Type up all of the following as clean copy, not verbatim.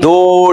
2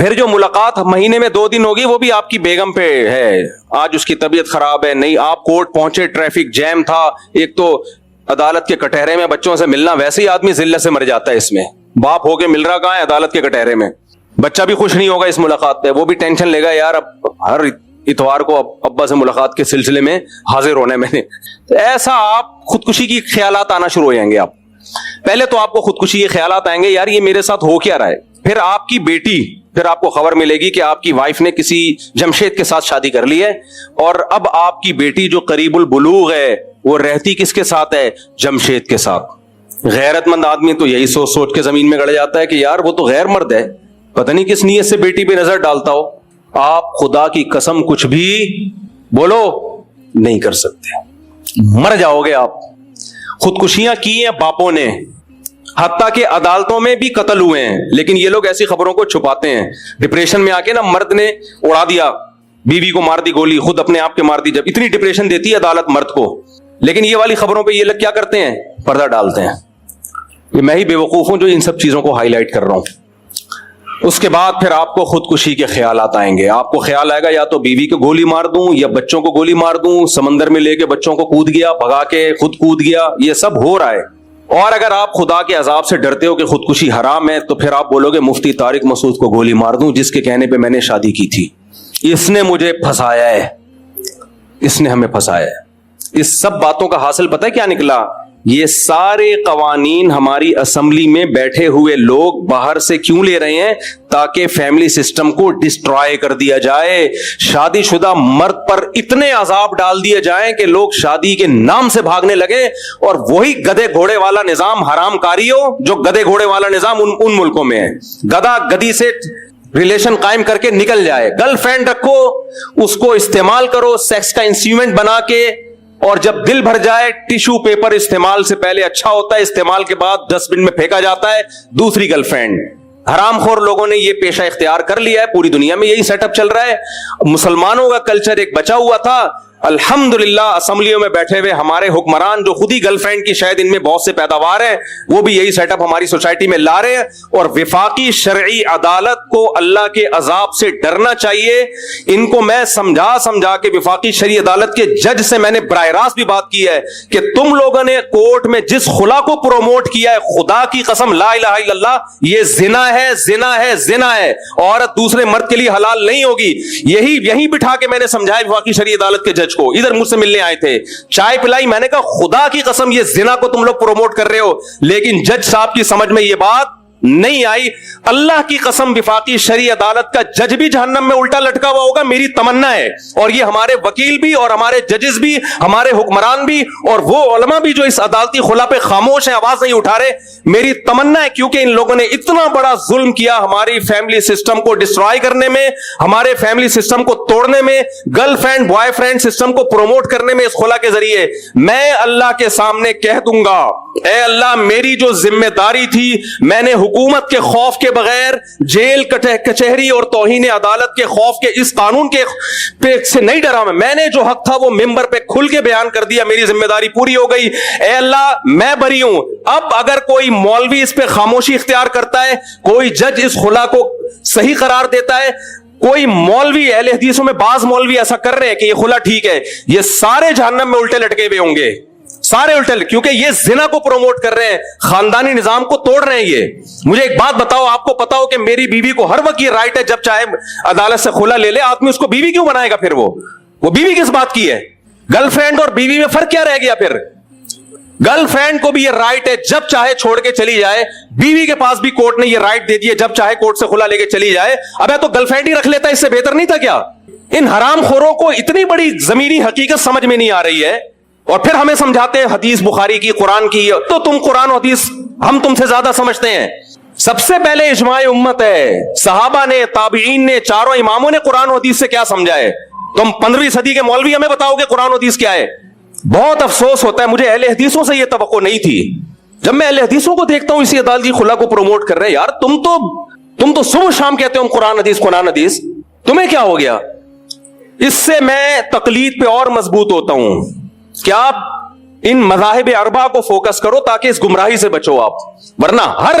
پھر جو ملاقات مہینے میں 2 دن ہوگی وہ بھی آپ کی بیگم پہ ہے، آج اس کی طبیعت خراب ہے، نہیں آپ کورٹ پہنچے، ٹریفک جیم تھا، ایک تو عدالت کے کٹہرے میں بچوں سے ملنا، ویسے ہی آدمی ذلت سے مر جاتا ہے، اس میں باپ ہو کے مل رہا کہاں ہے؟ عدالت کے کٹہرے میں۔ بچہ بھی خوش نہیں ہوگا اس ملاقات پہ، وہ بھی ٹینشن لے گا یار اب ہر اتوار کو ابا سے ملاقات کے سلسلے میں حاضر ہونا ہے میں نے۔ تو ایسا آپ خودکشی کی خیالات آنا شروع ہو جائیں گے۔ آپ پہلے تو آپ کو خودکشی کے خیالات آئیں گے، یار یہ میرے ساتھ ہو کیا رہا ہے۔ پھر آپ کی بیٹی، پھر آپ کو خبر ملے گی کہ آپ کی وائف نے کسی جمشید کے ساتھ شادی کر لی ہے، اور اب آپ کی بیٹی جو قریب البلوغ ہے وہ رہتی کس کے ساتھ ہے؟ جمشید کے ساتھ۔ غیرت مند آدمی تو یہی سوچ سوچ کے زمین میں گڑ جاتا ہے کہ یار وہ تو غیر مرد ہے، پتہ نہیں کس نیت سے بیٹی پہ نظر ڈالتا ہو۔ آپ خدا کی قسم کچھ بھی بولو نہیں کر سکتے، مر جاؤ گے آپ۔ خودکشیاں کی ہیں باپوں نے، حتیٰ کہ عدالتوں میں بھی قتل ہوئے ہیں، لیکن یہ لوگ ایسی خبروں کو چھپاتے ہیں۔ ڈپریشن میں آ کے نا مرد نے اڑا دیا، بیوی کو مار دی گولی، خود اپنے آپ کے مار دی، جب اتنی ڈپریشن دیتی ہے عدالت مرد کو، لیکن یہ والی خبروں پہ یہ لوگ کیا کرتے ہیں؟ پردہ ڈالتے ہیں۔ یہ میں ہی بے وقوف ہوں جو ان سب چیزوں کو ہائی لائٹ کر رہا ہوں۔ اس کے بعد پھر آپ کو خودکشی کے خیالات آئیں گے۔ آپ کو خیال آئے گا یا تو بیوی کو گولی مار دوں، یا بچوں کو گولی مار دوں، سمندر میں لے کے بچوں کو کود گیا، بھگا کے خود کود گیا، یہ سب ہو رہا ہے۔ اور اگر آپ خدا کے عذاب سے ڈرتے ہو کہ خودکشی حرام ہے، تو پھر آپ بولو گے مفتی طارق مسعود کو گولی مار دوں جس کے کہنے پہ میں نے شادی کی تھی، اس نے مجھے پھنسایا ہے، اس نے ہمیں پھنسایا ہے۔ اس سب باتوں کا حاصل پتہ ہے کیا نکلا؟ یہ سارے قوانین ہماری اسمبلی میں بیٹھے ہوئے لوگ باہر سے کیوں لے رہے ہیں؟ تاکہ فیملی سسٹم کو ڈسٹرائے کر دیا جائے، شادی شدہ مرد پر اتنے عذاب ڈال دیے جائیں کہ لوگ شادی کے نام سے بھاگنے لگے، اور وہی گدے گھوڑے والا نظام حرام کاری ہو جو گدے گھوڑے والا نظام ان ملکوں میں ہے۔ گدا گدی سے ریلیشن قائم کر کے نکل جائے، گرل فرینڈ رکھو، اس کو استعمال کرو سیکس کا انسٹرومنٹ بنا کے، اور جب دل بھر جائے ٹیشو پیپر استعمال سے پہلے اچھا ہوتا ہے، استعمال کے بعد ڈسٹ بن میں پھینکا جاتا ہے، دوسری گرل فرینڈ۔ حرام خور لوگوں نے یہ پیشہ اختیار کر لیا ہے، پوری دنیا میں یہی سیٹ اپ چل رہا ہے۔ مسلمانوں کا کلچر ایک بچا ہوا تھا، الحمدللہ اسمبلیوں میں بیٹھے ہوئے ہمارے حکمران جو خود ہی گرل فرینڈ کی شاید ان میں بہت سے پیداوار ہیں، وہ بھی یہی سیٹ اپ ہماری سوسائٹی میں لا رہے ہیں۔ اور وفاقی شرعی عدالت کو اللہ کے عذاب سے ڈرنا چاہیے۔ ان کو میں سمجھا کے وفاقی شرعی عدالت کے جج سے میں نے براہ راست بھی بات کی ہے کہ تم لوگوں نے کورٹ میں جس خلا کو پروموٹ کیا ہے، خدا کی قسم لا الہ الا اللہ، یہ زنا ہے، زنا ہے، زنا ہے، عورت دوسرے مرد کے لیے حلال نہیں ہوگی۔ یہی بٹھا کے میں نے سمجھایا وفاقی شرعی عدالت کے جج کو، ادھر مجھ سے ملنے آئے تھے، چائے پلائی، میں نے کہا خدا کی قسم یہ زنا کو تم لوگ پروموٹ کر رہے ہو، لیکن جج صاحب کی سمجھ میں یہ بات نہیں آئی۔ اللہ کی قسم وفاقی شرعی عدالت کا جج بھی جہنم میں الٹا لٹکا ہوا ہوگا، میری تمنا ہے، اور یہ ہمارے وکیل بھی اور ہمارے ججز بھی، ہمارے حکمران بھی، اور وہ علماء بھی جو اس عدالتی خلا پہ خاموش ہیں، آواز نہیں اٹھا رہے، میری تمنا ہے، کیونکہ ان لوگوں نے اتنا بڑا ظلم کیا ہماری فیملی سسٹم کو ڈسٹرائے کرنے میں، ہمارے فیملی سسٹم کو توڑنے میں، girl friend boy friend system کو پروموٹ کرنے میں اس خلا کے ذریعے۔ میں اللہ کے سامنے کہہ دوں گا، اے اللہ میری جو ذمہ داری تھی، میں نے حکومت کے خوف کے بغیر، جیل کچہری اور توہین عدالت کے خوف کے اس قانون کے سے نہیں ڈرا، میں نے جو حق تھا وہ ممبر پہ کھل کے بیان کر دیا، میری ذمہ داری پوری ہو گئی۔ اے اللہ میں بری ہوں۔ اب اگر کوئی مولوی اس پہ خاموشی اختیار کرتا ہے، کوئی جج اس خلا کو صحیح قرار دیتا ہے، کوئی مولوی، اہل حدیثوں میں بعض مولوی ایسا کر رہے ہیں کہ یہ خلا ٹھیک ہے، یہ سارے جہنم میں الٹے لٹکے ہوئے ہوں گے، سارے الٹے، کیونکہ یہ زنا کو پروموٹ کر رہے ہیں، خاندانی نظام کو توڑ رہے ہیں۔ یہ مجھے ایک بات بتاؤ، آپ کو پتا ہو کہ میری بیوی کو ہر وقت یہ رائٹ ہے جب چاہے عدالت سے خلا لے لے، آدمی اس کو بیوی کیوں بنائے گا؟ پھر وہ بیوی کس بات کی ہے؟ گرل فرینڈ اور بیوی میں فرق کیا رہ گیا؟ پھر گرل فرینڈ کو بھی یہ رائٹ ہے جب چاہے چھوڑ کے چلی جائے، بیوی کے پاس بھی کورٹ نے یہ رائٹ دے دی ہے جب چاہے کورٹ سے خلا لے کے چلی جائے۔ ابے تو گرل فرینڈ ہی رکھ لیتا، اس سے بہتر نہیں تھا کیا؟ ان حرام خوروں کو اتنی بڑی زمینی حقیقت سمجھ میں نہیں آ رہی ہے، اور پھر ہمیں سمجھاتے ہیں حدیث بخاری کی، قرآن کی، تو تم قرآن و حدیث ہم تم سے زیادہ سمجھتے ہیں۔ سب سے پہلے اجماع امت ہے، صحابہ نے، تابعین نے، چاروں اماموں نے قرآن و حدیث سے کیا سمجھا ہے؟ تم 15ویں صدی کے مولوی ہمیں بتاؤ کہ قرآن و حدیث کیا ہے؟ بہت افسوس ہوتا ہے، مجھے اہل حدیثوں سے یہ توقع نہیں تھی۔ جب میں اہل حدیثوں کو دیکھتا ہوں اسی عدالتی خلا کو پروموٹ کر رہے ہیں، یار تم تو صبح شام کہتے ہو قرآن حدیث، تمہیں کیا ہو گیا؟ اس سے میں تقلید پہ اور مضبوط ہوتا ہوں کہ آپ ان مذاہب اربعہ کو فوکس کرو تاکہ اس گمراہی سے بچو آپ، ورنہ ہر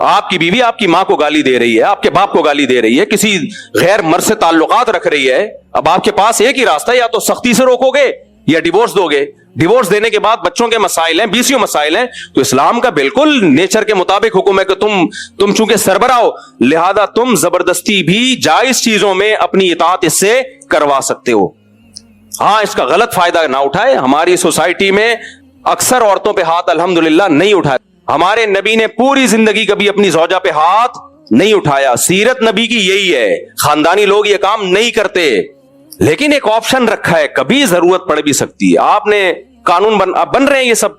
آپ کی بیوی آپ کی ماں کو گالی دے رہی ہے, آپ کے باپ کو گالی دے رہی ہے, کسی غیر مرد سے تعلقات رکھ رہی ہے, اب آپ کے پاس ایک ہی راستہ ہے, یا تو سختی سے روکو گے یا ڈیورس دو گے. ڈیورس دینے کے بعد بچوں کے مسائل ہیں, 20 مسائل ہیں, تو اسلام کا بالکل نیچر کے مطابق حکم ہے کہ تم چونکہ سربراہ ہو, لہذا تم زبردستی بھی جائز چیزوں میں اپنی اطاعت اس سے کروا سکتے ہو. ہاں, اس کا غلط فائدہ نہ اٹھائے. ہماری سوسائٹی میں اکثر عورتوں پہ ہاتھ الحمدللہ نہیں اٹھائے. ہمارے نبی نے پوری زندگی کبھی اپنی زوجہ پہ ہاتھ نہیں اٹھایا. سیرت نبی کی یہی ہے. خاندانی لوگ یہ کام نہیں کرتے, لیکن ایک آپشن رکھا ہے, کبھی ضرورت پڑ بھی سکتی ہے. آپ نے قانون بن رہے ہیں یہ سب,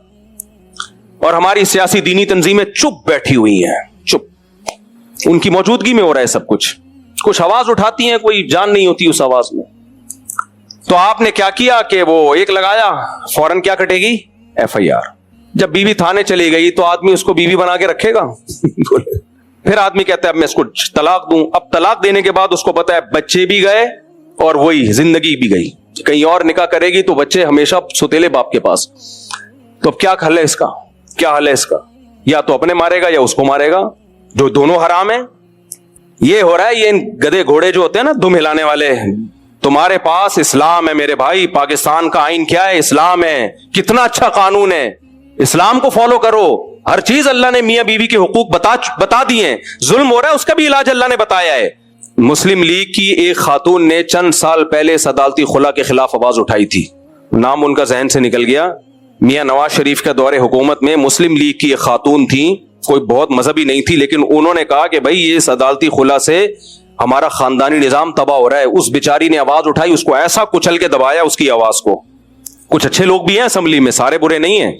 اور ہماری سیاسی دینی تنظیمیں چپ بیٹھی ہوئی ہیں, چپ, ان کی موجودگی میں ہو رہا ہے سب کچھ. کچھ آواز اٹھاتی ہیں, کوئی جان نہیں ہوتی اس آواز میں. تو آپ نے کیا کیا کہ وہ ایک لگایا, فوراً کیا کٹے گی, FIR. جب بیوی تھانے چلی گئی تو آدمی اس کو بیوی بنا کے رکھے گا؟ پھر آدمی کہتا ہے اب میں اس کو طلاق دوں. اب طلاق دینے کے بعد اس کو پتا ہے بچے بھی گئے اور وہی زندگی بھی گئی. کہیں اور نکاح کرے گی تو بچے ہمیشہ ستیلے باپ کے پاس. تو اب کیا حل ہے اس کا, کیا حل ہے اس کا؟ یا تو اپنے مارے گا یا اس کو مارے گا, جو دونوں حرام ہیں. یہ ہو رہا ہے, یہ گدے گھوڑے جو ہوتے ہیں نا دم ہلانے والے. تمہارے پاس اسلام ہے میرے بھائی, پاکستان کا آئین کیا ہے, اسلام ہے. کتنا اچھا قانون ہے, اسلام کو فالو کرو. ہر چیز اللہ نے میاں بیوی کے حقوق بتا دیے ہیں. ظلم ہو رہا ہے اس کا بھی علاج اللہ نے بتایا ہے. مسلم لیگ کی ایک خاتون نے چند سال پہلے عدالتی خلا کے خلاف آواز اٹھائی تھی, نام ان کا ذہن سے نکل گیا. میاں نواز شریف کا دور حکومت میں مسلم لیگ کی ایک خاتون تھی, کوئی بہت مذہبی نہیں تھی, لیکن انہوں نے کہا کہ بھائی یہ عدالتی خلا سے ہمارا خاندانی نظام تباہ ہو رہا ہے. اس بیچاری نے آواز اٹھائی, اس کو ایسا کچل کے دبایا اس کی آواز کو. کچھ اچھے لوگ بھی ہیں اسمبلی میں, سارے برے نہیں ہیں.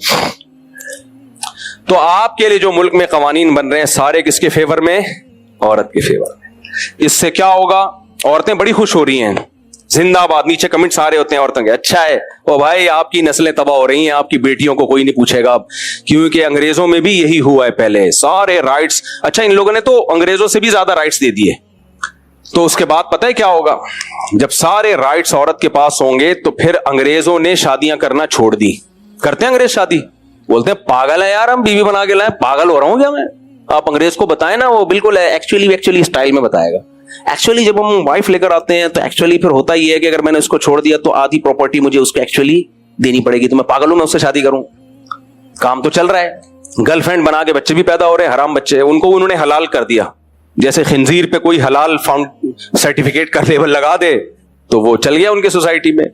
تو آپ کے لیے جو ملک میں قوانین بن رہے ہیں سارے کس کے فیور میں, عورت کے فیور میں. اس سے کیا ہوگا, عورتیں بڑی خوش ہو رہی ہیں, زندہ باد. نیچے کمنٹ سارے ہوتے ہیں عورتوں کے, اچھا ہے او بھائی آپ کی نسلیں تباہ ہو رہی ہیں, آپ کی بیٹیوں کو کوئی نہیں پوچھے گا. کیونکہ انگریزوں میں بھی یہی ہوا ہے پہلے, سارے رائٹس. اچھا ان لوگوں نے تو انگریزوں سے بھی زیادہ رائٹس دے دیے. تو اس کے بعد پتہ ہے کیا ہوگا, جب سارے رائٹس عورت کے پاس ہوں گے تو پھر انگریزوں نے شادیاں کرنا چھوڑ دی. کرتے ہیں انگریز شادی, بولتے ہیں پاگل ہے یار ہم بیوی بنا کے لائیں, پاگل ہو رہا ہوں کیا میں. آپ انگریز کو بتائیں نا, وہ بالکل ایکچولی اسٹائل میں بتائے گا. ایکچولی جب ہم وائف لے کر آتے ہیں تو ایکچولی پھر ہوتا ہی ہے کہ اگر میں نے اس کو چھوڑ دیا تو آدھی پراپرٹی مجھے اس کو ایکچولی دینی پڑے گی, تو میں پاگل ہوں میں اس سے شادی کروں. کام تو چل رہا ہے, گرل فرینڈ بنا کے بچے بھی پیدا ہو رہے ہیں, حرام بچے, ان کو انہوں نے حلال کر دیا. جیسے خنزیر پہ کوئی حلال سرٹیفکیٹ کا لیبل لگا دے تو وہ چل گیا ان کے سوسائٹی میں.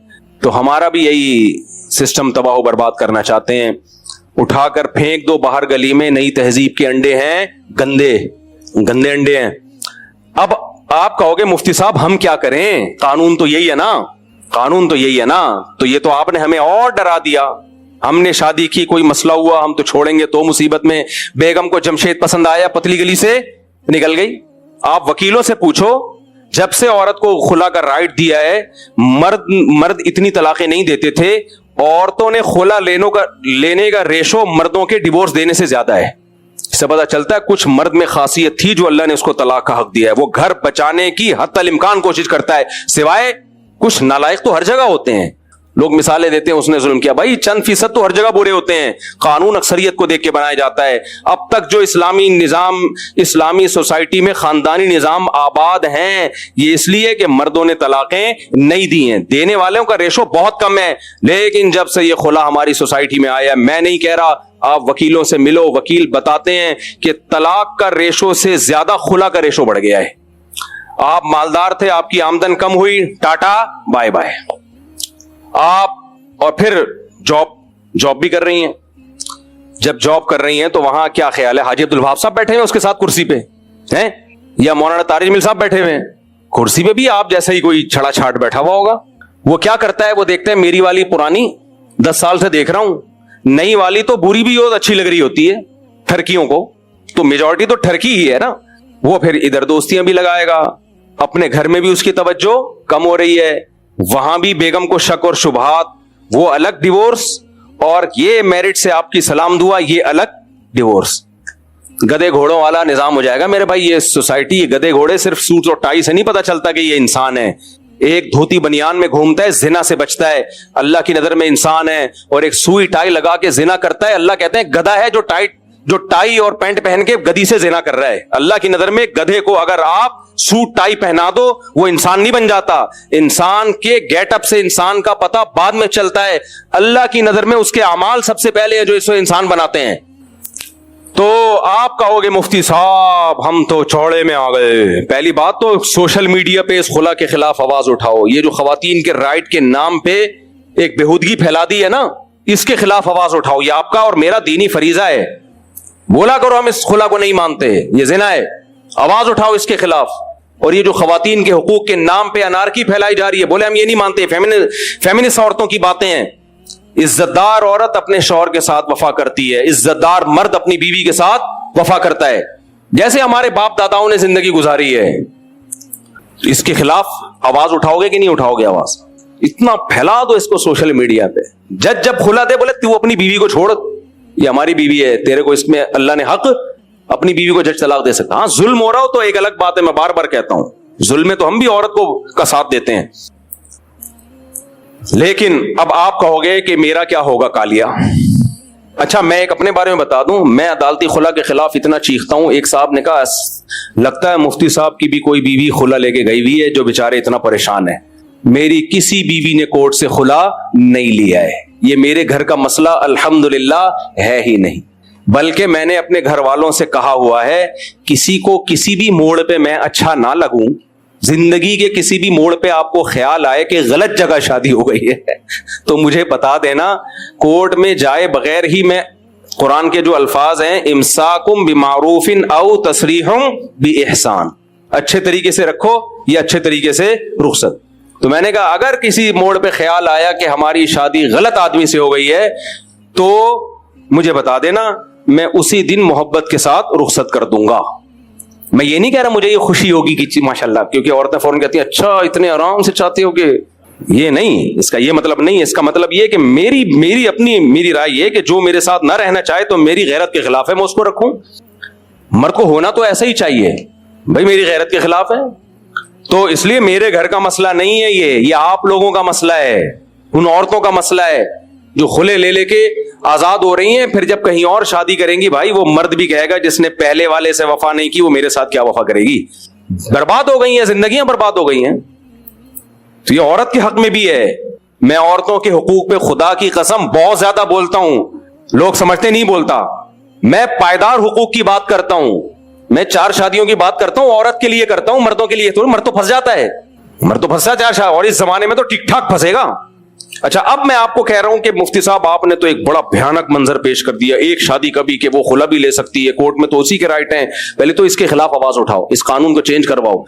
تو ہمارا بھی یہی سسٹم تباہ و برباد کرنا چاہتے ہیں. اٹھا کر پھینک دو باہر گلی میں, نئی تہذیب کے انڈے ہیں, گندے انڈے ہیں. اب آپ کہو گے مفتی صاحب ہم کیا کریں, قانون تو یہی ہے نا, قانون تو یہی ہے نا. تو یہ تو آپ نے ہمیں اور ڈرا دیا. ہم نے شادی کی, کوئی مسئلہ ہوا, ہم تو چھوڑیں گے تو مصیبت میں. بیگم کو جمشید پسند آیا, پتلی گلی سے نکل گئی. آپ وکیلوں سے پوچھو, جب سے عورت کو خلا کا رائٹ دیا ہے, مرد اتنی طلاقیں نہیں دیتے تھے. عورتوں نے خلا لینے کا ریشو مردوں کے ڈیورس دینے سے زیادہ ہے. اس سے پتا چلتا ہے کچھ مرد میں خاصیت تھی جو اللہ نے اس کو طلاق کا حق دیا ہے. وہ گھر بچانے کی حتی الامکان کوشش کرتا ہے, سوائے کچھ نالائق تو ہر جگہ ہوتے ہیں. لوگ مثالیں دیتے ہیں اس نے ظلم کیا, بھائی چند فیصد تو ہر جگہ برے ہوتے ہیں. قانون اکثریت کو دیکھ کے بنایا جاتا ہے. اب تک جو اسلامی نظام, اسلامی سوسائٹی میں خاندانی نظام آباد ہیں, یہ اس لیے کہ مردوں نے طلاقیں نہیں دی ہیں. دینے والوں کا ریشو بہت کم ہے. لیکن جب سے یہ خلا ہماری سوسائٹی میں آیا, میں نہیں کہہ رہا, آپ وکیلوں سے ملو, وکیل بتاتے ہیں کہ طلاق کا ریشو سے زیادہ خلا کا ریشو بڑھ گیا ہے. آپ مالدار تھے, آپ کی آمدن کم ہوئی, ٹاٹا بائے بائے. آپ اور پھر جاب بھی کر رہی ہیں. جب جاب کر رہی ہیں تو وہاں کیا خیال ہے, حاجی عبد الوہاب صاحب بیٹھے ہیں اس کے ساتھ کرسی پہ ہیں, یا مولانا طارق جمیل صاحب بیٹھے ہوئے ہیں کرسی پہ, بھی آپ جیسا ہی کوئی چھڑا چھاٹ بیٹھا ہوا ہوگا. وہ کیا کرتا ہے, وہ دیکھتے ہیں میری والی پرانی 10 سال سے دیکھ رہا ہوں, نئی والی تو بری بھی ہو اچھی لگ رہی ہوتی ہے ٹھرکیوں کو, تو میجورٹی تو ٹھرکی ہی ہے نا. وہ پھر ادھر دوستیاں بھی لگائے گا, اپنے گھر میں بھی اس کی توجہ کم ہو رہی ہے, وہاں بھی بیگم کو شک اور شبہات, وہ الگ ڈیورس, اور یہ میرٹ سے آپ کی سلام دعا, یہ الگ ڈیورس. گدے گھوڑوں والا نظام ہو جائے گا میرے بھائی. یہ سوسائٹی, یہ گدے گھوڑے صرف سوٹ اور ٹائی سے نہیں پتا چلتا کہ یہ انسان ہے. ایک دھوتی بنیان میں گھومتا ہے, زنا سے بچتا ہے, اللہ کی نظر میں انسان ہے, اور ایک سوئی ٹائی لگا کے زنا کرتا ہے, اللہ کہتے ہیں گدھا ہے جو ٹائی جو ٹائی اور پینٹ پہن کے گدی سے زنا کر رہا ہے. اللہ کی نظر میں گدھے کو اگر آپ سوٹ ٹائی پہنا دو وہ انسان نہیں بن جاتا. انسان کے گیٹ اپ سے انسان کا پتہ بعد میں چلتا ہے. اللہ کی نظر میں اس کے اعمال سب سے پہلے ہیں جو اسے انسان بناتے ہیں. تو آپ کہو گے مفتی صاحب ہم تو چوڑے میں آ گئے. پہلی بات تو سوشل میڈیا پہ اس خلا کے خلاف آواز اٹھاؤ. یہ جو خواتین کے رائٹ کے نام پہ ایک بےہودگی پھیلا دی ہے نا, اس کے خلاف آواز اٹھاؤ. یہ آپ کا اور میرا دینی فریضہ ہے. بولا کرو ہم اس خلا کو نہیں مانتے, یہ زنا ہے, آواز اٹھاؤ اس کے خلاف. اور یہ جو خواتین کے حقوق کے نام پہ انارکی پھیلائی جا رہی ہے, بولے ہم یہ نہیں مانتے, فیمنسٹ عورتوں کی باتیں ہیں. عزت دار عورت اپنے شوہر کے ساتھ وفا کرتی ہے, عزت دار مرد اپنی بیوی کے ساتھ وفا کرتا ہے, جیسے ہمارے باپ داداؤں نے زندگی گزاری ہے. اس کے خلاف آواز اٹھاؤ گے کہ نہیں اٹھاؤ گے آواز؟ اتنا پھیلا دو اس کو سوشل میڈیا پہ. جج جب کھلا دے بولے تو اپنی بیوی کو چھوڑ, یہ ہماری بیوی ہے, تیرے کو اس میں اللہ نے حق اپنی بیوی کو جج طلاق دے سکتا. ہاں ظلم ہو رہا ہو تو ایک الگ بات ہے, میں بار بار کہتا ہوں ظلم میں تو ہم بھی عورت کو کا ساتھ دیتے ہیں. لیکن اب آپ کہو گے کہ میرا کیا ہوگا کالیا. اچھا میں ایک اپنے بارے میں بتا دوں, میں عدالتی خلا کے خلاف اتنا چیختا ہوں. ایک صاحب نے کہا لگتا ہے مفتی صاحب کی بھی کوئی بیوی خلا لے کے گئی ہوئی ہے جو بیچارے اتنا پریشان ہے. میری کسی بیوی نے کورٹ سے خلا نہیں لیا ہے. یہ میرے گھر کا مسئلہ الحمدللہ ہے ہی نہیں, بلکہ میں نے اپنے گھر والوں سے کہا ہوا ہے کسی کو کسی بھی موڑ پہ میں اچھا نہ لگوں. زندگی کے کسی بھی موڑ پہ آپ کو خیال آئے کہ غلط جگہ شادی ہو گئی ہے تو مجھے بتا دینا, کورٹ میں جائے بغیر ہی میں قرآن کے جو الفاظ ہیں امساکم بمعروف او تسریح باحسان, اچھے طریقے سے رکھو یا اچھے طریقے سے رخصت. تو میں نے کہا اگر کسی موڑ پہ خیال آیا کہ ہماری شادی غلط آدمی سے ہو گئی ہے تو مجھے بتا دینا, میں اسی دن محبت کے ساتھ رخصت کر دوں گا. میں یہ نہیں کہہ رہا مجھے یہ خوشی ہوگی کہ ماشاءاللہ, کیونکہ عورتیں فوراً کہتی ہیں اچھا اتنے آرام سے چاہتے ہو, کہ یہ نہیں, اس کا یہ مطلب نہیں ہے. اس کا مطلب یہ کہ میری رائے یہ کہ جو میرے ساتھ نہ رہنا چاہے تو میری غیرت کے خلاف ہے, میں اس کو رکھوں. مرد کو ہونا تو ایسا ہی چاہیے بھائی, میری غیرت کے خلاف ہے. تو اس لیے میرے گھر کا مسئلہ نہیں ہے یہ آپ لوگوں کا مسئلہ ہے, ان عورتوں کا مسئلہ ہے جو خلے لے کے آزاد ہو رہی ہیں. پھر جب کہیں اور شادی کریں گی بھائی, وہ مرد بھی کہے گا جس نے پہلے والے سے وفا نہیں کی وہ میرے ساتھ کیا وفا کرے گی. برباد ہو گئی ہیں, زندگیاں برباد ہو گئی ہیں. تو یہ عورت کے حق میں بھی ہے. میں عورتوں کے حقوق پہ خدا کی قسم بہت زیادہ بولتا ہوں, لوگ سمجھتے نہیں بولتا. میں پائیدار حقوق کی بات کرتا ہوں, میں 4 شادیوں کی بات کرتا ہوں, عورت کے لیے کرتا ہوں, مردوں کے لیے تو مرد تو پھنس جاتا ہے, مرد تو پھنسا 4 اور اس زمانے میں تو ٹھیک ٹھاک پھنسے گا. اچھا اب میں آپ کو کہہ رہا ہوں کہ مفتی صاحب آپ نے تو ایک بڑا بھیانک منظر پیش کر دیا, ایک شادی کبھی کہ وہ خلا بھی لے سکتی ہے, کورٹ میں تو اسی کے رائٹ ہیں. پہلے تو اس کے خلاف آواز اٹھاؤ, اس قانون کو چینج کرواؤ.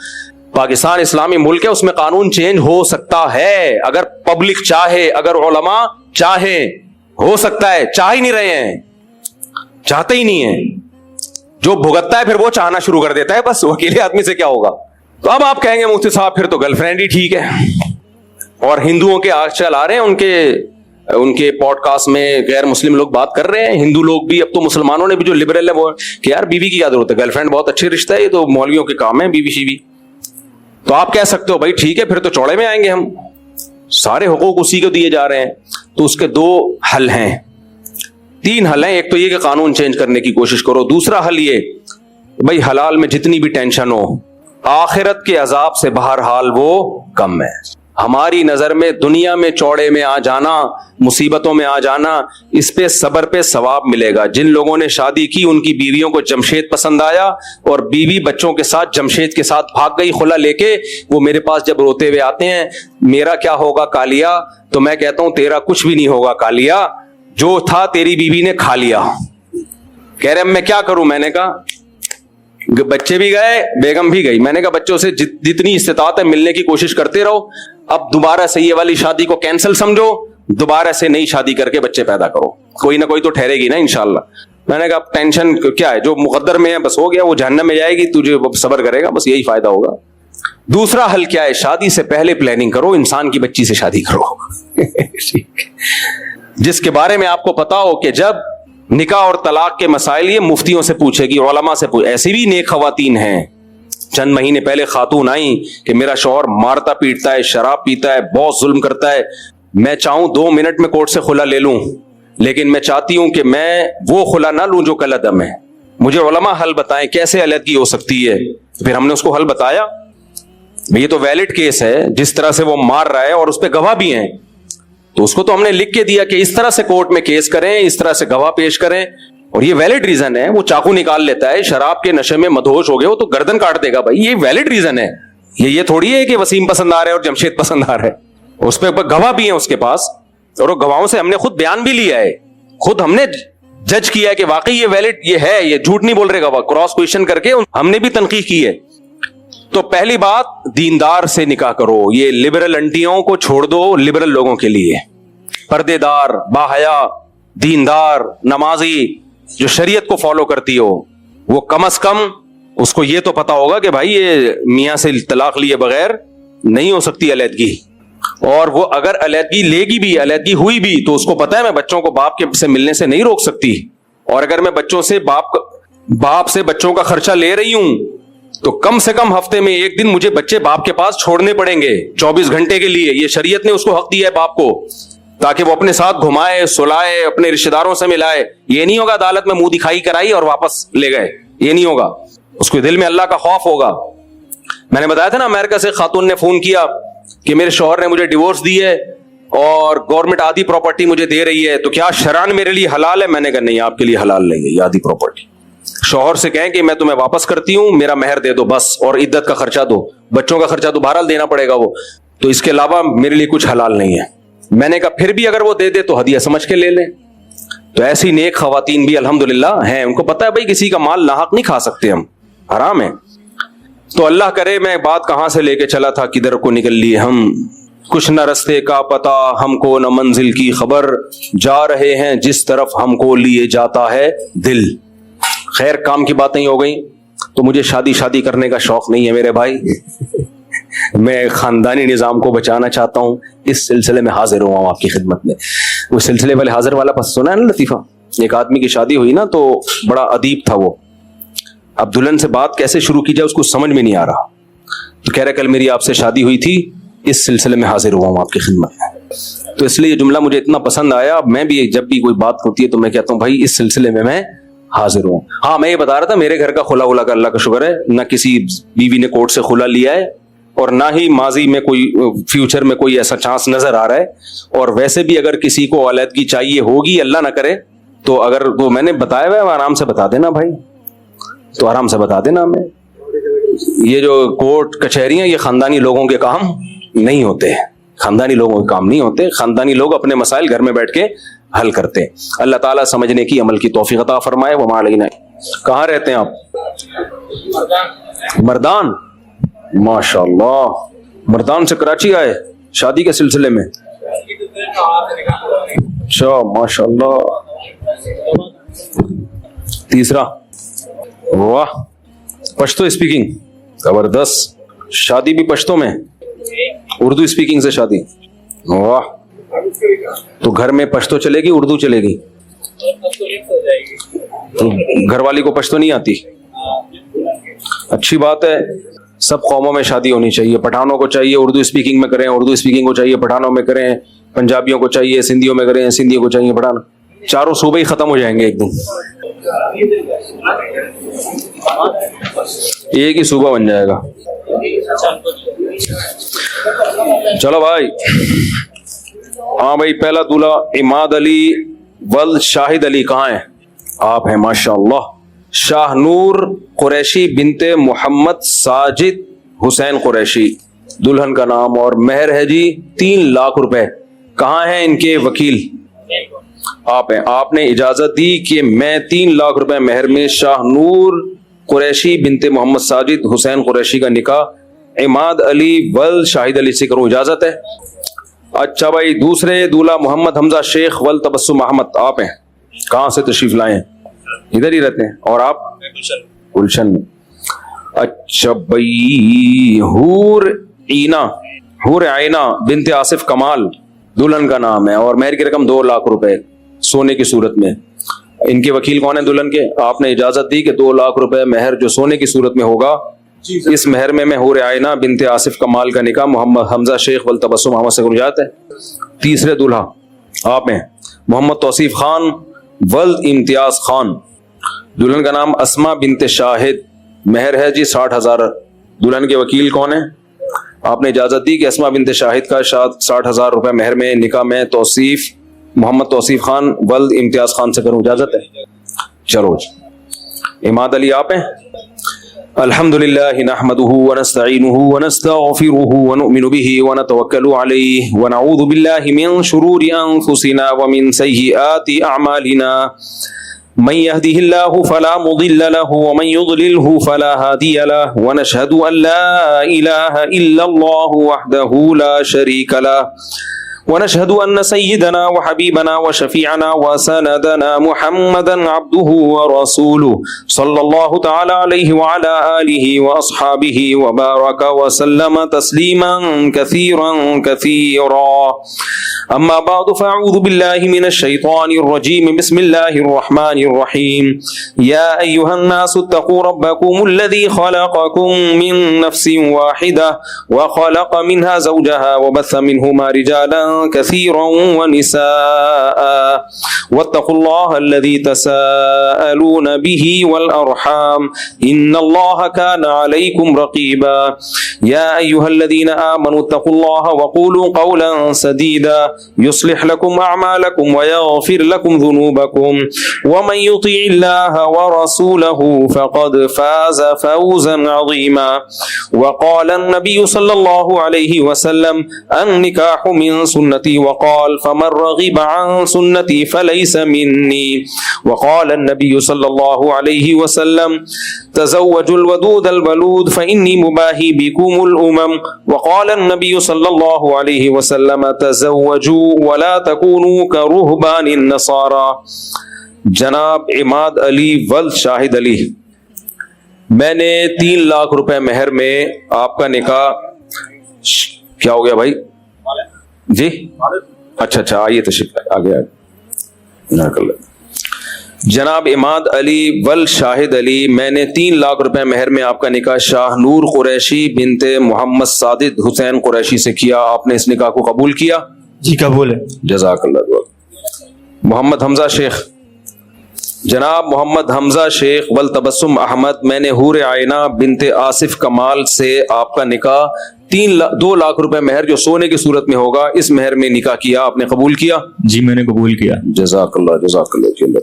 پاکستان اسلامی ملک ہے, اس میں قانون چینج ہو سکتا ہے اگر پبلک چاہے, اگر علماء چاہیں, ہو سکتا ہے. چاہ ہی نہیں رہے ہیں, چاہتے ہی نہیں ہیں. جو بھگتتا ہے پھر وہ چاہنا شروع کر دیتا ہے, بس اکیلے آدمی سے کیا ہوگا. تو اب آپ کہیں گے مفتی صاحب پھر تو گرل فرینڈ ہی ٹھیک ہے. اور ہندوؤں کے آج چل آ رہے ہیں ان کے پوڈ کاسٹ میں غیر مسلم لوگ بات کر رہے ہیں, ہندو لوگ بھی, اب تو مسلمانوں نے بھی جو لبرل ہے وہ کہ یار بیوی کی کیا ضرورت ہے, گرل فرینڈ بہت اچھے رشتہ ہے, یہ تو مولویوں کے کام ہے بیوی شیوی. تو آپ کہہ سکتے ہو بھائی ٹھیک ہے پھر تو چوڑے میں آئیں گے ہم, سارے حقوق اسی کو دیے جا رہے ہیں. تو اس کے 2 حل ہیں, 3 حل ہیں. ایک تو یہ کہ قانون چینج کرنے کی کوشش کرو. دوسرا حل یہ بھائی حلال میں جتنی بھی ٹینشن ہو, آخرت کے عذاب سے بہرحال وہ کم ہے. ہماری نظر میں دنیا میں چوڑے میں آ جانا, مصیبتوں میں آ جانا, اس پہ صبر پہ ثواب ملے گا. جن لوگوں نے شادی کی ان کی بیویوں کو جمشید پسند آیا اور بیوی بچوں کے ساتھ جمشید کے ساتھ بھاگ گئی خلا لے کے, وہ میرے پاس جب روتے ہوئے آتے ہیں میرا کیا ہوگا کالیا, تو میں کہتا ہوں تیرا کچھ بھی نہیں ہوگا کالیا, جو تھا تیری بیوی نے کھا لیا. کہہ رہے میں کیا کروں, میں نے کہا بچے بھی گئے بیگم بھی گئی. میں نے کہا بچوں سے جتنی استطاعت ہے ملنے کی کوشش کرتے رہو. اب دوبارہ سے یہ والی شادی کو کینسل سمجھو, دوبارہ سے نئی شادی کر کے بچے پیدا کرو, کوئی نہ کوئی تو ٹھہرے گی نا انشاءاللہ. میں نے کہا ٹینشن کیا ہے, جو مقدر میں ہے بس ہو گیا, وہ جہنم میں جائے گی, تجھے صبر کرے گا, بس یہی فائدہ ہوگا. دوسرا حل کیا ہے, شادی سے پہلے پلاننگ کرو, انسان کی بچی سے شادی کرو جس کے بارے میں آپ کو پتا ہو کہ جب نکاح اور طلاق کے مسائل یہ مفتیوں سے پوچھے گی, علماء سے پوچھے. ایسی بھی نیک خواتین ہیں, چند مہینے پہلے خاتون آئیں کہ میرا شوہر مارتا پیٹتا ہے, شراب پیتا ہے, بہت ظلم کرتا ہے, میں چاہوں 2 منٹ میں کورٹ سے خلا لے لوں, لیکن میں چاہتی ہوں کہ میں وہ خلا نہ لوں جو کل عدم ہے. مجھے علماء حل بتائیں کیسے علیحدگی ہو سکتی ہے. پھر ہم نے اس کو حل بتایا. یہ تو ویلڈ کیس ہے, جس طرح سے وہ مار رہا ہے اور اس پہ گواہ بھی ہیں, تو اس کو تو ہم نے لکھ کے دیا کہ اس طرح سے کورٹ میں کیس کریں, اس طرح سے گواہ پیش کریں, اور یہ ویلڈ ریزن ہے. وہ چاقو نکال لیتا ہے, شراب کے نشے میں مدہوش ہو گئے ہو تو گردن کاٹ دے گا بھائی, یہ ویلڈ ریزن ہے. یہ تھوڑی ہے کہ وسیم پسند آ رہا ہے اور جمشید پسند آ رہا ہے. اس پہ گواہ بھی ہیں اس کے پاس, اور وہ گواہوں سے ہم نے خود بیان بھی لیا ہے, خود ہم نے جج کیا ہے کہ واقعی یہ ویلڈ, یہ ہے, یہ جھوٹ نہیں بول رہے گواہ, کراس کویشچن کر کے ہم نے بھی تنقیح کی ہے. تو پہلی بات, دیندار سے نکاح کرو. یہ لبرل انٹیوں کو چھوڑ دو لبرل لوگوں کے لیے. پردے دار, باحیا, دیندار, نمازی, جو شریعت کو فالو کرتی ہو, وہ کم از کم اس کو یہ تو پتا ہوگا کہ بھائی یہ میاں سے طلاق لیے بغیر نہیں ہو سکتی علیحدگی. اور وہ اگر علیحدگی لے گی بھی, علیحدگی ہوئی بھی, تو اس کو پتا ہے میں بچوں کو باپ کے سے ملنے سے نہیں روک سکتی. اور اگر میں بچوں سے باپ سے بچوں کا خرچہ لے رہی ہوں تو کم سے کم ہفتے میں ایک دن مجھے بچے باپ کے پاس چھوڑنے پڑیں گے 24 گھنٹے کے لیے. یہ شریعت نے اس کو حق دیا ہے باپ کو, تاکہ وہ اپنے ساتھ گھمائے, سلائے, اپنے رشتے داروں سے ملائے. یہ نہیں ہوگا عدالت میں منہ دکھائی کرائی اور واپس لے گئے, یہ نہیں ہوگا. اس کو دل میں اللہ کا خوف ہوگا. میں نے بتایا تھا نا, امریکہ سے خاتون نے فون کیا کہ میرے شوہر نے مجھے ڈیورس دی ہے اور گورنمنٹ آدھی پراپرٹی مجھے دے رہی ہے, تو کیا شرعاً میرے لیے حلال ہے؟ میں نے کہا نہیں, آپ کے لیے حلال نہیں ہے یہ آدھی پراپرٹی. شوہر سے کہیں کہ میں تمہیں واپس کرتی ہوں, میرا مہر دے دو بس, اور عدت کا خرچہ دو, بچوں کا خرچہ تو بہرحال دینا پڑے گا وہ, تو اس کے علاوہ میرے لیے کچھ حلال نہیں ہے. میں نے کہا پھر بھی اگر وہ دے دے تو ہدیہ سمجھ کے لے لیں. تو ایسی نیک خواتین بھی الحمدللہ ہیں, ان کو پتہ ہے بھائی کسی کا مال ناحق نہیں کھا سکتے ہم, حرام ہے. تو اللہ کرے میں بات کہاں سے لے کے چلا تھا, کدھر کو نکل لیے ہم. کچھ نہ رستے کا پتہ ہم کو, نہ منزل کی خبر, جا رہے ہیں جس طرف ہم کو لیے جاتا ہے دل. خیر, کام کی باتیں ہی ہو گئیں. تو مجھے شادی کرنے کا شوق نہیں ہے میرے بھائی. میں خاندانی نظام کو بچانا چاہتا ہوں, اس سلسلے میں حاضر ہوا ہوں آپ کی خدمت میں. وہ سلسلے والے حاضر والا پس سنا ہے نا لطیفہ, ایک آدمی کی شادی ہوئی نا تو بڑا ادیب تھا وہ, اب دلہن سے بات کیسے شروع کی جائے اس کو سمجھ میں نہیں آ رہا, تو کہہ رہا کل میری آپ سے شادی ہوئی تھی, اس سلسلے میں حاضر ہوا ہوں آپ کی خدمت میں. تو اس لیے یہ جملہ مجھے اتنا پسند آیا. میں بھی جب بھی کوئی بات ہوتی ہے تو میں کہتا ہوں بھائی اس سلسلے میں حاضر ہوں. ہاں, میں یہ بتا رہا تھا میرے گھر کا خلا کا اللہ کا شکر ہے, نہ کسی بیوی نے کورٹ سے خلا لیا ہے, اور نہ ہی ماضی میں کوئی فیوچر میں کوئی ایسا چانس نظر آ رہا ہے. اور ویسے بھی اگر کسی کو علیحدگی چاہیے ہوگی, اللہ نہ کرے, تو اگر وہ میں نے بتایا ہوا ہے آرام سے بتا دینا بھائی, تو آرام سے بتا دینا. ہمیں یہ جو کورٹ کچہریاں یہ خاندانی لوگوں کے کام نہیں ہوتے, خاندانی لوگوں کے کام نہیں ہوتے. خاندانی لوگ اپنے مسائل گھر میں بیٹھ کے حل کرتے. اللہ تعالیٰ سمجھنے کی, عمل کی توفیق عطا فرمائے. وما علینا. کہاں رہتے ہیں آپ؟ مردان. ماشاء اللہ, مردان سے کراچی آئے شادی کے سلسلے میں. اچھا, ماشاء اللہ. تیسرا, واہ, پشتو اسپیکنگ زبردست. شادی بھی پشتو میں, اردو اسپیکنگ سے شادی, واہ. تو گھر میں پشتو چلے گی, اردو چلے گی؟ تو گھر والی کو پشتو نہیں آتی؟ اچھی بات ہے. سب قوموں میں شادی ہونی چاہیے. پٹھانوں کو چاہیے اردو اسپیکنگ میں کریں, اردو اسپیکنگ کو چاہیے پٹھانوں میں کریں, پنجابیوں کو چاہیے سندھیوں میں کریں, سندھیوں کو چاہیے پٹھان. چاروں صوبے ہی ختم ہو جائیں گے ایک دن, ایک ہی صوبہ بن جائے گا. چلو بھائی. ہاں بھائی, پہلا دولہا عماد علی ولد شاہد علی کہاں ہیں؟ آپ ہیں ماشاء اللہ. شاہ نور قریشی بنت محمد ساجد حسین قریشی دلہن کا نام, اور مہر ہے جی 3 لاکھ روپے. کہاں ہیں ان کے وکیل؟ آپ ہیں. آپ نے اجازت دی کہ میں 3 لاکھ روپے مہر میں شاہ نور قریشی بنت محمد ساجد حسین قریشی کا نکاح عماد علی ولد شاہد علی سے کروں, اجازت ہے؟ اچھا بھائی. دوسرے دولہا محمد حمزہ شیخ ولد تبسم احمد, آپ ہیں. کہاں سے تشریف لائے ہیں؟ ادھر ہی رہتے ہیں. اور آپ؟ گلشن میں. اچھا بھائی. حور عینہ بنت آصف کمال دلہن کا نام ہے, اور مہر کی رقم 2 لاکھ روپے سونے کی صورت میں. ان کے وکیل کون ہیں دلہن کے؟ آپ نے اجازت دی کہ 2 لاکھ روپے مہر جو سونے کی صورت میں ہوگا, اس مہر میں حور عینہ بنت آصف کمال کا نکاح محمد حمزہ شیخ ولد تبسم احمد سے گرجات ہے. تیسرے دولہا آپ ہیں محمد توصیف خان ولد امتیاز خان. دلہن کا نام اسما بنت شاہد. مہر ہے جی 60,000. دلہن کے وکیل کون ہیں؟ آپ نے اجازت دی کہ اسما بنت شاہد کا 60,000 روپے مہر میں نکاح میں توصیف محمد توصیف خان ولد امتیاز خان سے کروں. اجازت ہے؟ چلو جی. عماد علی آپ ہیں؟ الحمد للہ نحمده ونستعینه ونستغفره ونؤمن به ونتوکل علیہ ونعوذ باللہ من شرور انفسنا ومن سیئات اعمالنا من يهده الله فلا مضل له ومن يضلله فلا هادي له ونشهد ان لا اله الا الله وحده لا شريك له ونشهد أن سيدنا وحبيبنا وشفيعنا وسندنا محمدا عبده ورسوله صلى الله تعالى عليه وعلى آله وأصحابه وبارك وسلم تسليما كثيرا كثيرا. أما بعد فأعوذ بالله من الشيطان الرجيم. بسم الله الرحمن الرحيم. يا أيها الناس اتقوا ربكم الذي خلقكم من نفس واحدة وخلق منها زوجها وبث منهما رجالا كثيرا ونساء واتقوا الله الذي تساءلون به والأرحام إن الله كان عليكم رقيبا. يا أيها الذين آمنوا اتقوا الله وقولوا قولا سديدا يصلح لكم أعمالكم ويغفر لكم ذنوبكم ومن يطع الله ورسوله فقد فاز فوزا عظيما. وقال النبي صلى الله عليه وسلم النكاح من سنتي وقال فمن رغب عن سنتي فليس مني. وقال النبي صلى الله عليه وسلم تزوجوا الودود الولود فإني مباهي بكم الأمم. وقال النبي صلى الله عليه وسلم تزوجوا ولا تكونوا كرهبان النصارى. جناب عماد علی ولد شاہد علی، میں نے 3 لاکھ روپے مہر میں آپ کا نکاح کیا ہو گیا بھائی جی؟ اچھا آئیے تشریف آگے. جناب عماد علی ول شاہد علی، میں نے 3 لاکھ روپے مہر میں آپ کا نکاح شاہ نور قریشی بنت محمد صادق حسین قریشی سے کیا. آپ نے اس نکاح کو قبول کیا؟ جی قبول ہے. جزاک اللہ. محمد حمزہ شیخ، جناب محمد حمزہ شیخ ول تبسم احمد، میں نے حور عینہ بنت آصف کمال سے آپ کا نکاح 2 لاکھ روپے مہر جو سونے کی صورت میں ہوگا اس مہر میں نکاح کیا. آپ نے قبول کیا؟ جی میں نے قبول کیا. جزاک اللہ جزاک اللہ.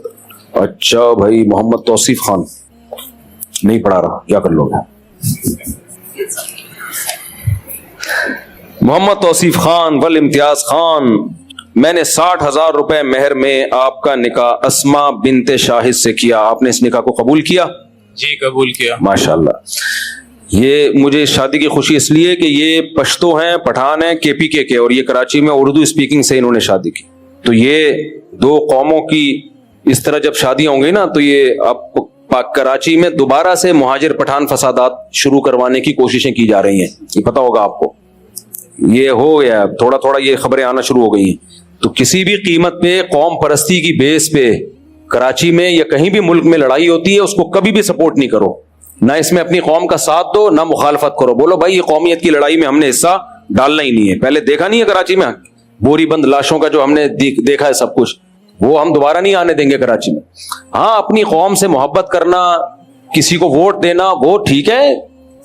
اچھا بھائی محمد توصیف خان نہیں پڑھا رہا، کیا کر لو گے؟ محمد توصیف خان ول امتیاز خان، میں نے 60,000 روپے مہر میں آپ کا نکاح اسما بنت شاہد سے کیا. آپ نے اس نکاح کو قبول کیا؟ جی قبول کیا. ماشاءاللہ. یہ مجھے شادی کی خوشی اس لیے کہ یہ پشتو ہیں، پٹھان ہیں، KPK کے، اور یہ کراچی میں اردو اسپیکنگ سے انہوں نے شادی کی. تو یہ 2 قوموں کی اس طرح جب شادیاں ہوں گی نا تو یہ اب کراچی میں دوبارہ سے مہاجر پٹھان فسادات شروع کروانے کی کوششیں کی جا رہی ہیں. یہ پتہ ہوگا آپ کو، یہ ہو گیا تھوڑا تھوڑا، یہ خبریں آنا شروع ہو گئی ہیں. تو کسی بھی قیمت پہ قوم پرستی کی بیس پہ کراچی میں یا کہیں بھی ملک میں لڑائی ہوتی ہے اس کو کبھی بھی سپورٹ نہیں کرو. نہ اس میں اپنی قوم کا ساتھ دو نہ مخالفت کرو. بولو بھائی یہ قومیت کی لڑائی میں ہم نے حصہ ڈالنا ہی نہیں ہے. پہلے دیکھا نہیں ہے کراچی میں بوری بند لاشوں کا جو ہم نے دیکھا ہے سب کچھ، وہ ہم دوبارہ نہیں آنے دیں گے کراچی میں. ہاں اپنی قوم سے محبت کرنا، کسی کو ووٹ دینا وہ ٹھیک ہے،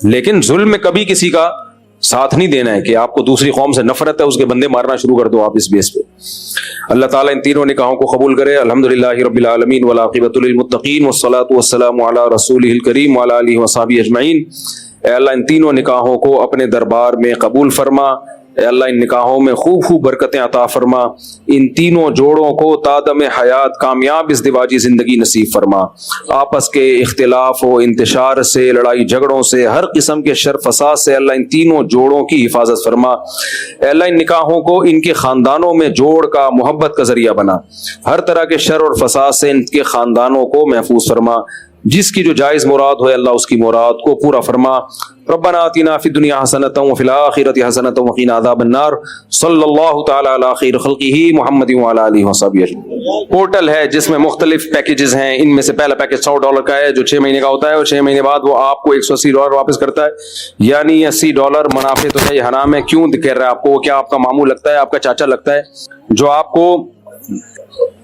لیکن ظلم میں کبھی کسی کا ساتھ نہیں دینا ہے کہ آپ کو دوسری قوم سے نفرت ہے اس کے بندے مارنا شروع کر دو آپ اس بیس پہ. اللہ تعالیٰ ان تینوں نکاحوں کو قبول کرے. الحمدللہ رب العالمین والعاقبۃ للمتقین والصلاۃ والسلام علی رسولہ الکریم وعلی آلہ وصحبہ اجمعین. اے اللہ ان تینوں نکاحوں کو اپنے دربار میں قبول فرما. اے اللہ ان نکاحوں میں خوب خوب برکتیں عطا فرما. ان تینوں جوڑوں کو تادم حیات کامیاب ازدواجی زندگی نصیب فرما. آپس کے اختلاف و انتشار سے، لڑائی جھگڑوں سے، ہر قسم کے شر فساد سے اللہ ان تینوں جوڑوں کی حفاظت فرما. اے اللہ ان نکاحوں کو ان کے خاندانوں میں جوڑ کا، محبت کا ذریعہ بنا. ہر طرح کے شر اور فساد سے ان کے خاندانوں کو محفوظ فرما. جس کی جو جائز مراد ہو اللہ اس کی مراد کو پورا فرما. ربنا آتنا فی الدنیا حسنۃ وفی الآخرۃ حسنۃ وقنا عذاب النار. صلی اللہ تعالی علی خیر خلقہ محمد وعلی آلہ وصحبہ اجمعین. پورٹل ہے جس میں مختلف پیکیجز ہیں. ان میں سے پہلا پیکیج $100 کا ہے جو 6 مہینے کا ہوتا ہے، اور 6 مہینے بعد وہ آپ کو $180 واپس کرتا ہے. یعنی $80 منافع تو ہے، یہ حرام ہے. کیوں کہہ رہا ہے آپ کو؟ وہ کیا آپ کا ماموں لگتا ہے، آپ کا چاچا لگتا ہے جو آپ کو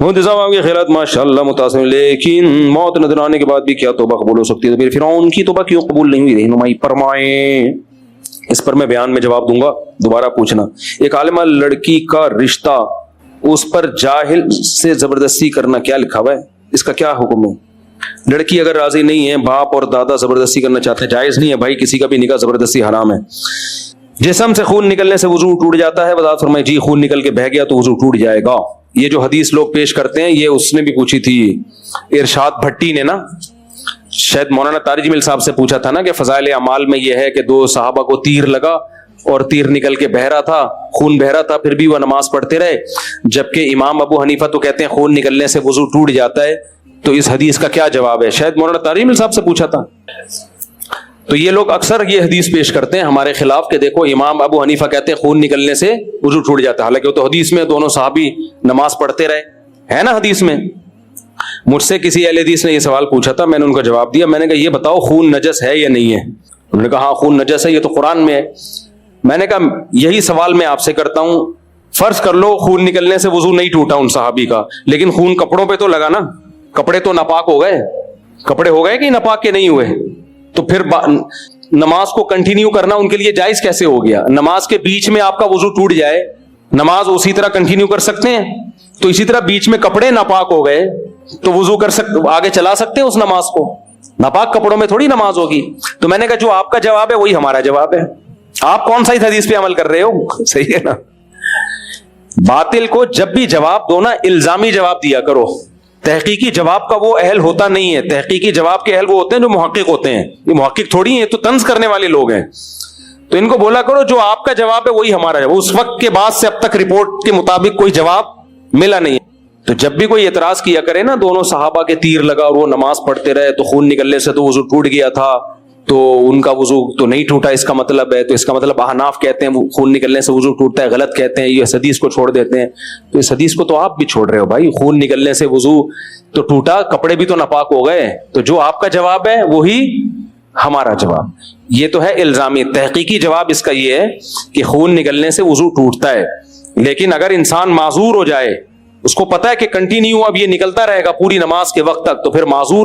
مفتی صاحب آپ کی خیرات ماشاءاللہ متاثر، لیکن موت نظر آنے کے بعد بھی کیا توبہ قبول ہو سکتی ہے؟ تو پھر فرعون کی توبہ کیوں قبول نہیں ہوئی؟ رہنمائی فرمائیں، اس پر میں بیان میں جواب دوں گا، دوبارہ پوچھنا۔ ایک عالمہ لڑکی کا رشتہ، اس پر جاہل سے زبردستی کرنا، کیا لکھا ہوا ہے؟ اس کا کیا حکم ہے؟ لڑکی اگر راضی نہیں ہے، باپ اور دادا زبردستی کرنا چاہتے ہیں، جائز نہیں ہے بھائی، کسی کا بھی نکاح زبردستی حرام ہے۔ جسم سے خون نکلنے سے وضو ٹوٹ جاتا ہے، وضاحت فرمائے۔ جی خون نکل کے بہہ گیا تو وضو ٹوٹ جائے گا۔ یہ جو حدیث لوگ پیش کرتے ہیں، یہ اس نے بھی پوچھی تھی ارشاد بھٹی نے نا، شاید مولانا طارق جمیل صاحب سے پوچھا تھا نا کہ فضائل اعمال میں یہ ہے کہ 2 صحابہ کو تیر لگا اور تیر نکل کے بہ رہا تھا، خون بہ رہا تھا، پھر بھی وہ نماز پڑھتے رہے، جبکہ امام ابو حنیفہ تو کہتے ہیں خون نکلنے سے وضو ٹوٹ جاتا ہے۔ تو اس حدیث کا کیا جواب ہے؟ شاید مولانا طارق جمیل صاحب سے پوچھا تھا۔ تو یہ لوگ اکثر یہ حدیث پیش کرتے ہیں ہمارے خلاف کہ دیکھو امام ابو حنیفہ کہتے ہیں خون نکلنے سے وضو ٹوٹ جاتا ہے، حالانکہ وہ تو حدیث میں دونوں صحابی نماز پڑھتے رہے، ہے نا حدیث میں۔ مجھ سے کسی اہل حدیث نے یہ سوال پوچھا تھا، میں نے ان کو جواب دیا، میں نے کہا یہ بتاؤ خون نجس ہے یا نہیں ہے؟ انہوں نے کہا ہاں خون نجس ہے، یہ تو قرآن میں ہے۔ میں نے کہا یہی سوال میں آپ سے کرتا ہوں، فرض کر لو خون نکلنے سے وضو نہیں ٹوٹا ان صحابی کا، لیکن خون کپڑوں پہ تو لگا نا، کپڑے تو ناپاک ہو گئے، کپڑے ہو گئے کہ ناپاک کے نہیں ہوئے؟ تو پھر نماز کو کنٹینیو کرنا ان کے لیے جائز کیسے ہو گیا؟ نماز کے بیچ میں آپ کا وضو ٹوٹ جائے، نماز اسی طرح کنٹینیو کر سکتے ہیں؟ تو اسی طرح بیچ میں کپڑے ناپاک ہو گئے تو وضو کر سکتے، آگے چلا سکتے ہیں اس نماز کو؟ ناپاک کپڑوں میں تھوڑی نماز ہوگی۔ تو میں نے کہا جو آپ کا جواب ہے وہی ہمارا جواب ہے، آپ کون سا اس حدیث پہ عمل کر رہے ہو؟ صحیح ہے نا؟ باطل کو جب بھی جواب دو نا، الزامی جواب دیا کرو، تحقیقی جواب کا وہ اہل ہوتا نہیں ہے۔ تحقیقی جواب کے اہل وہ ہوتے ہیں جو محقق ہوتے ہیں، یہ محقق تھوڑی ہیں، تو طنز کرنے والے لوگ ہیں۔ تو ان کو بولا کرو جو آپ کا جواب ہے وہی ہمارا ہے، اس وقت کے بعد سے اب تک رپورٹ کے مطابق کوئی جواب ملا نہیں ہے۔ تو جب بھی کوئی اعتراض کیا کرے نا، دونوں صحابہ کے تیر لگا اور وہ نماز پڑھتے رہے تو خون نکلنے سے تو وضو ٹوٹ گیا تھا، تو ان کا وضو تو نہیں ٹوٹا اس کا مطلب ہے، تو اس کا مطلب احناف کہتے ہیں خون نکلنے سے وضو ٹوٹتا ہے، غلط کہتے ہیں، یہ حدیث کو چھوڑ دیتے ہیں۔ تو اس حدیث کو تو آپ بھی چھوڑ رہے ہو بھائی، خون نکلنے سے وضو تو ٹوٹا، کپڑے بھی تو ناپاک ہو گئے، تو جو آپ کا جواب ہے وہی ہمارا جواب۔ یہ تو ہے الزامی، تحقیقی جواب اس کا یہ ہے کہ خون نکلنے سے وضو ٹوٹتا ہے، لیکن اگر انسان معذور ہو جائے، اس کو پتا ہے کہ کنٹینیو اب یہ نکلتا رہے گا پوری نماز کے وقت تک، تو پھر معذور